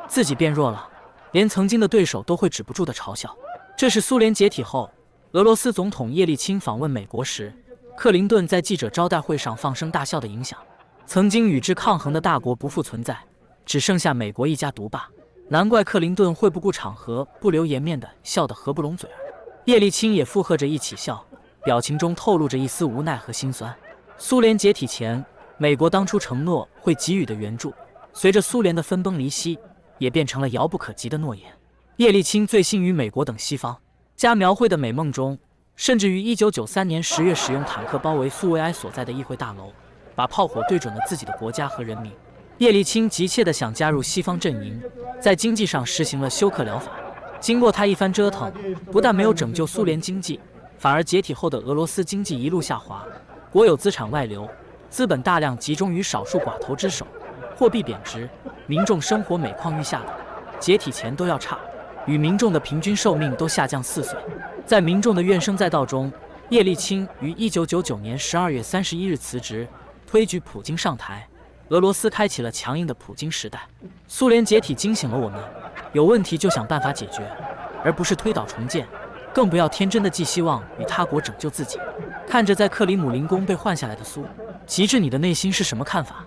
自己变弱了，连曾经的对手都会止不住的嘲笑。这是苏联解体后，俄罗斯总统叶利钦访问美国时，克林顿在记者招待会上放声大笑的影响。曾经与之抗衡的大国不复存在，只剩下美国一家独霸。难怪克林顿会不顾场合、不留颜面的笑得合不拢嘴儿。叶利钦也附和着一起笑，表情中透露着一丝无奈和心酸。苏联解体前，美国当初承诺会给予的援助，随着苏联的分崩离析，也变成了遥不可及的诺言。叶利钦醉心于美国等西方家描绘的美梦中，甚至于1993年10月使用坦克包围苏维埃所在的议会大楼，把炮火对准了自己的国家和人民。叶利钦急切地想加入西方阵营，在经济上实行了休克疗法。经过他一番折腾，不但没有拯救苏联经济，反而解体后的俄罗斯经济一路下滑，国有资产外流，资本大量集中于少数寡头之手，货币贬值，民众生活每况愈下的解体前都要差，与民众的平均寿命都下降4岁。在民众的怨声载道中，叶利钦于1999年12月31日辞职，推举普京上台。俄罗斯开启了强硬的普京时代。苏联解体惊醒了我们，有问题就想办法解决，而不是推倒重建，更不要天真的寄希望与他国拯救自己。看着在克里姆林宫被换下来的苏，极致，你的内心是什么看法？